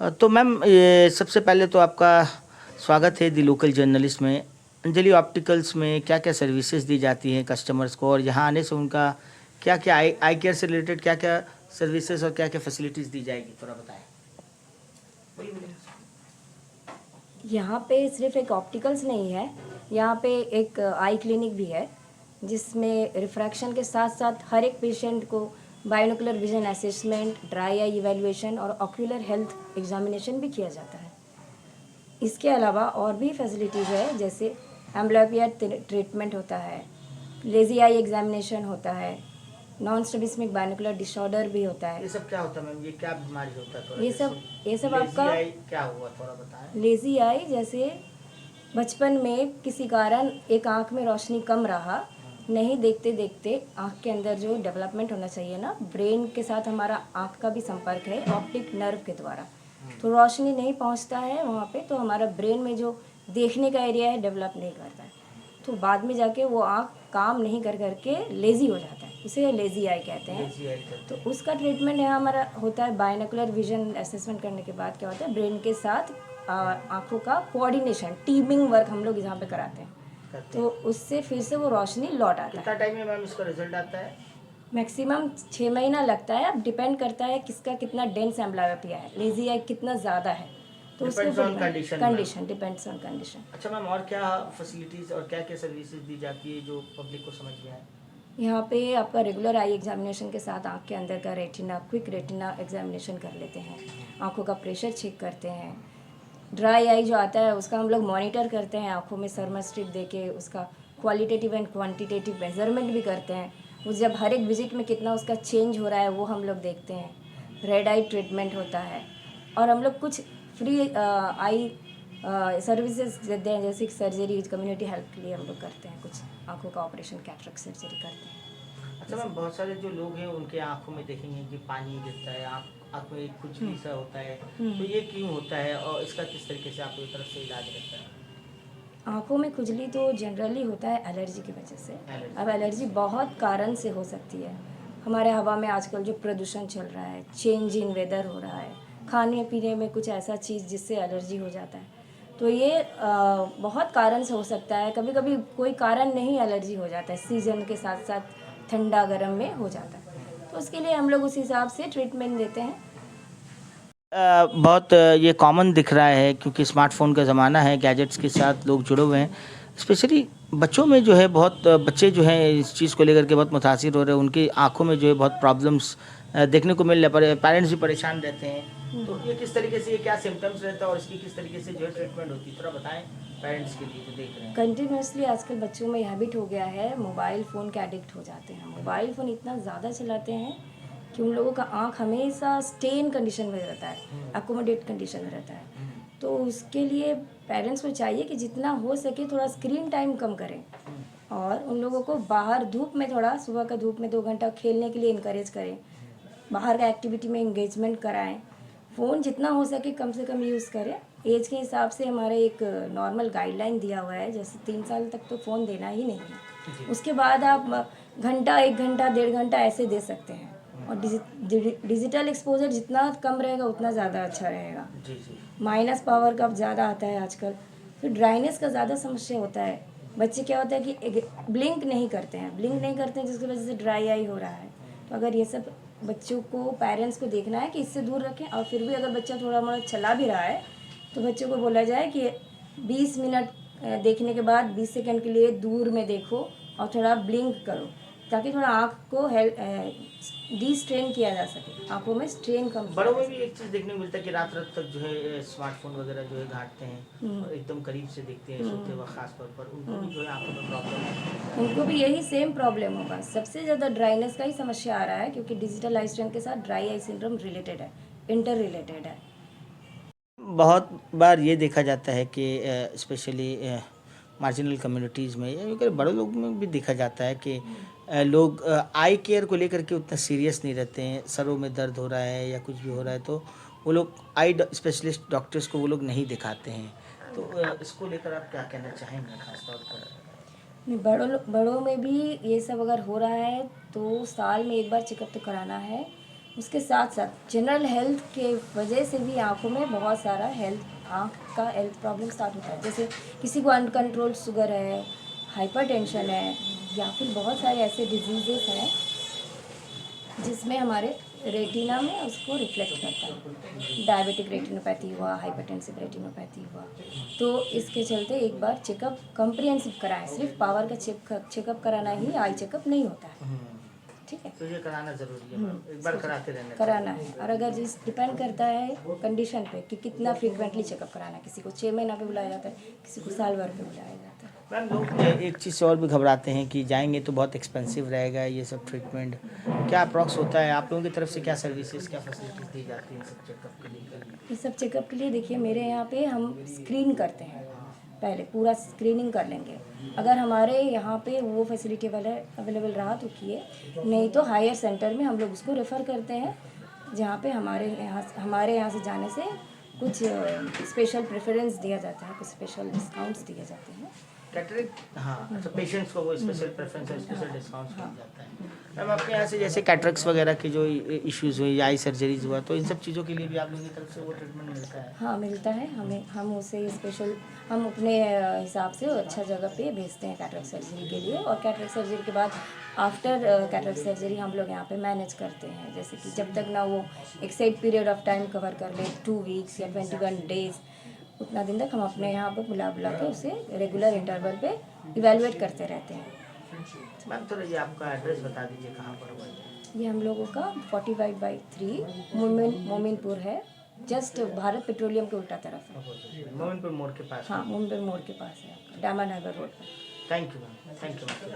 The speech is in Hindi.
तो मैम ये सबसे पहले तो आपका स्वागत है दी लोकल जर्नलिस्ट में। अंजलि ऑप्टिकल्स में क्या क्या सर्विसेज दी जाती हैं कस्टमर्स को, और यहाँ आने से उनका क्या क्या आई केयर से रिलेटेड क्या क्या सर्विसेज और क्या क्या फैसिलिटीज़ दी जाएगी, थोड़ा बताएं। यहाँ पे सिर्फ एक ऑप्टिकल्स नहीं है, यहाँ पे एक आई क्लिनिक भी है जिसमें रिफ्रैक्शन के साथ साथ हर एक पेशेंट को binocular vision assessment, dry eye evaluation और ऑक्यूलर हेल्थ एग्जामिनेशन भी किया जाता है। इसके अलावा और भी फैसिलिटीज़ है, जैसे एम्ब्लॉपिया ट्रीटमेंट होता है, लेजी आई एग्जामिनेशन होता है, नॉन स्ट्रैबिस्मिक बायोनोकुलर डिसऑर्डर भी होता है। ये सब क्या होता है मैम, ये क्या बीमारी होता है, थोड़ा ये सब जैसे ये सब लेजी आपका आई क्या हुआ, थोड़ा बताएं। लेजी आई जैसे बचपन में किसी कारण एक आंख में रोशनी कम रहा, नहीं देखते देखते आंख के अंदर जो डेवलपमेंट होना चाहिए ना, ब्रेन के साथ हमारा आंख का भी संपर्क है ऑप्टिक नर्व के द्वारा, तो रोशनी नहीं पहुंचता है वहाँ पे, तो हमारा ब्रेन में जो देखने का एरिया है डेवलप नहीं करता है, तो बाद में जाके वो आँख काम नहीं कर करके लेज़ी हो जाता है, इसे लेज़ी आई कहते हैं। तो उसका ट्रीटमेंट यहाँ हमारा होता है बायनोकुलर विजन असेसमेंट करने के बाद क्या होता है, ब्रेन के साथ आँखों का कोऑर्डिनेशन टीमिंग वर्क हम लोग यहाँ पे कराते हैं, तो उससे फिर से वो रोशनी लौट आता है। कितना टाइम में मैम इसका रिजल्ट आता है? मैक्सिमम 6 महीना लगता है, अब डिपेंड करता है किसका कितना डेंस एम्ब्लायोपिया है, लेज़ी आई कितना ज़्यादा है, तो उसके ऊपर कंडीशन डिपेंड्स ऑन कंडीशन। अच्छा मैम, और क्या फैसिलिटीज़ और क्या क्या सर्विसेज दी जाती है जो पब्लिक को समझ में आए? यहाँ पे आपका रेगुलर आई एग्जामिनेशन के साथ आँख के अंदर का रेटिना, क्विक रेटिना एग्जामिनेशन कर लेते हैं, आँखों का प्रेशर चेक करते हैं, ड्राई आई जो आता है उसका हम लोग मॉनिटर करते हैं, आँखों में थर्मल स्ट्रिप दे के उसका क्वालिटेटिव एंड क्वांटिटेटिव मेजरमेंट भी करते हैं, वो जब हर एक विजिट में कितना उसका चेंज हो रहा है वो हम लोग देखते हैं। रेड आई ट्रीटमेंट होता है, और हम लोग कुछ फ्री आई सर्विसेज देते हैं, जैसे सर्जरी कम्युनिटी हेल्प के लिए हम लोग करते हैं, कुछ आँखों का ऑपरेशन कैटरेक्ट सर्जरी करते हैं। अच्छा मैम, बहुत सारे जो लोग हैं उनके आंखों में देखेंगे कि पानी गिरता है, आँख में एक खुजली सा होता है, तो ये क्यों होता है और इसका किस तरीके से आपकी तरफ से इलाज रहता है? आँखों में खुजली तो जनरली होता है एलर्जी की वजह से। अब एलर्जी बहुत कारण से हो सकती है, हमारे हवा में आजकल जो प्रदूषण चल रहा है, चेंज इन वेदर हो रहा है, खाने पीने में कुछ ऐसा चीज़ जिससे एलर्जी हो जाता है, तो ये बहुत कारण से हो सकता है। कभी कभी कोई कारण नहीं एलर्जी हो जाता है, सीज़न के साथ साथ ठंडा गर्म में हो जाता है, तो उसके लिए हम लोग उस हिसाब से ट्रीटमेंट देते हैं। बहुत ये कॉमन दिख रहा है क्योंकि स्मार्टफ़ोन का ज़माना है, गैजेट्स के साथ लोग जुड़े हुए हैं। स्पेशली बच्चों में जो है बहुत बच्चे जो हैं इस चीज़ को लेकर के बहुत मुतासिर हो रहे हैं, उनकी आँखों में जो है बहुत प्रॉब्लम्स देखने को मिल रहे हैं, पेरेंट्स भी परेशान रहते हैं। तो ये किस तरीके से, ये क्या सिम्टम्स रहता है और इसकी किस तरीके से जो है ट्रीटमेंट होती है, थोड़ा बताएँ पेरेंट्स के लिए जो देख रहे हैं। कंटिन्यूसली आजकल बच्चों में हैबिट हो गया है, मोबाइल फ़ोन के एडिक्ट हो जाते हैं, मोबाइल फ़ोन इतना ज़्यादा चलाते हैं कि उन लोगों का आँख हमेशा स्टेन कंडीशन में रहता है, अकोमोडेट कंडीशन में रहता है, तो उसके लिए पेरेंट्स को चाहिए कि जितना हो सके थोड़ा स्क्रीन टाइम कम करें, और उन लोगों को बाहर धूप में, थोड़ा सुबह का धूप में 2 घंटा खेलने के लिए इनकरेज करें, बाहर का एक्टिविटी में इंगेजमेंट कराएं, फ़ोन जितना हो सके कम से कम यूज़ करें। एज के हिसाब से हमारे एक नॉर्मल गाइडलाइन दिया हुआ है, जैसे 3 साल तक तो फ़ोन देना ही नहीं है, उसके बाद आप घंटा, 1 घंटा, 1.5 घंटा ऐसे दे सकते हैं, और डिजिटल एक्सपोजर जितना कम रहेगा उतना ज़्यादा अच्छा रहेगा। माइनस पावर का ज़्यादा आता है आजकल, फिर ड्राइनेस का ज़्यादा समस्या होता है। बच्चे क्या होता है कि ब्लिंक नहीं करते हैं, जिसकी वजह से ड्राई आई हो रहा है, तो अगर ये सब बच्चों को, पेरेंट्स को देखना है कि इससे दूर रखें, और फिर भी अगर बच्चा थोड़ा मोड़ा चला भी रहा है तो बच्चों को बोला जाए कि 20 मिनट देखने के बाद 20 सेकंड के लिए दूर में देखो और थोड़ा ब्लिंक करो, ताकि थोड़ा आँख को डी स्ट्रेन किया जा सके, आँखों में स्ट्रेन कम। बड़ों में भी एक चीज़ देखने को मिलता है कि रात रात तक जो है स्मार्टफोन वगैरह जो है घाटते हैं और एकदम करीब से देखते हैं सोते वक्त, खास तौर पर उनको भी जो है आंखों में प्रॉब्लम है। उनको भी यही सेम प्रॉब्लम होगा, सबसे ज़्यादा ड्राइनेस का ही समस्या आ रहा है, क्योंकि डिजिटल आई स्ट्रेन के साथ ड्राई आई सिंड्रोम रिलेटेड है, इंटर रिलेटेड है। बहुत बार ये देखा जाता है कि स्पेशली मार्जिनल कम्युनिटीज़ में या फिर बड़े लोग में भी देखा जाता है कि लोग आई केयर को लेकर के उतना सीरियस नहीं रहते हैं। सरों में दर्द हो रहा है या कुछ भी हो रहा है तो वो लोग आई स्पेशलिस्ट डॉक्टर्स को वो लोग नहीं दिखाते हैं। तो इसको लेकर आप क्या कहना चाहेंगे खास तौर पर? नहीं, बड़ों में भी ये सब अगर हो रहा है तो साल में एक बार चेकअप तो कराना है, उसके साथ साथ जनरल हेल्थ के वजह से भी आँखों में बहुत सारा आँख का हेल्थ प्रॉब्लम स्टार्ट होता है। जैसे किसी को अनकंट्रोल्ड शुगर है, हाइपरटेंशन है, या फिर बहुत सारे ऐसे डिजीजेस हैं जिसमें हमारे रेटिना में उसको रिफ्लेक्ट करता है। डायबिटिक रेटिनोपैथी हुआ, हाइपरटेंसिव रेटिनोपैथी हुआ, तो इसके चलते एक बार चेकअप कम्प्रिहेंसिव कराएं। सिर्फ पावर का चेकअप कराना ही आई चेकअप नहीं होता है, ठीक है। तो ये कराना ज़रूरी है, एक बार कराते रहना कराना है। और अगर जिस डिपेंड करता है कंडीशन पे कि कितना फ्रीक्वेंटली चेकअप कराना है। किसी को 6 महीना पे बुलाया जाता है, किसी को साल भर पे बुलाया जाता है। मैम लोग एक चीज़ से और भी घबराते हैं कि जाएंगे तो बहुत एक्सपेंसिव रहेगा ये सब ट्रीटमेंट, क्या अप्रॉक्स होता है आप लोगों की तरफ से, क्या सर्विसेज क्या फैसिलिटीज दी जाती हैं सब चेकअप के लिए? इस सब चेकअप के लिए देखिए मेरे यहाँ पे हम स्क्रीन करते हैं, पहले पूरा स्क्रीनिंग कर लेंगे। अगर हमारे यहाँ पे वो फैसिलिटी अवेलेबल रहा तो किए, नहीं तो हायर सेंटर में हम लोग उसको रेफ़र करते हैं, जहाँ पे हमारे यहाँ से जाने से कुछ स्पेशल प्रेफरेंस दिया जाता है, कुछ स्पेशल डिस्काउंट्स दिए जाते हैं। कैटरेक्ट, हाँ अच्छा, पेशेंट्स को वो स्पेशल प्रेफरेंस और स्पेशल डिस्काउंट्स मिल जाता है। मैम आपके यहाँ से जैसे कैटरेक्ट्स वगैरह की जो इश्यूज़ हुई या आई सर्जरीज हुआ, तो इन सब चीज़ों के लिए भी आप लोगों की तरफ से वो ट्रीटमेंट मिलता है? हाँ मिलता है, हम उसे स्पेशल हम अपने हिसाब से अच्छा जगह पे भेजते हैं कैटरेक्ट सर्जरी के लिए। और कैटरेक्ट सर्जरी के बाद आफ्टर कैटरेक्ट सर्जरी हम लोग यहाँ पे मैनेज करते हैं, जैसे कि जब तक ना वो एक set period of time cover कर ले, 2 वीक्स या 21 डेज, उतना दिन तक हम अपने यहाँ पे बुला के उसे रेगुलर इंटरवल पे इवेलुएट करते रहते हैं। मैम थोड़ा ये आपका एड्रेस बता दीजिए, कहाँ पर हुआ है? ये हम लोगों का 45/3 मोमिनपुर है, जस्ट भारत पेट्रोलियम के उल्टा तरफ है। मोमिनपुर मोड़ के पास? हाँ, मोमिनपुर मोड़ के पास है, आपका डायमंड हार्बर रोड पर। Thank you ma'am, thank you ma'am.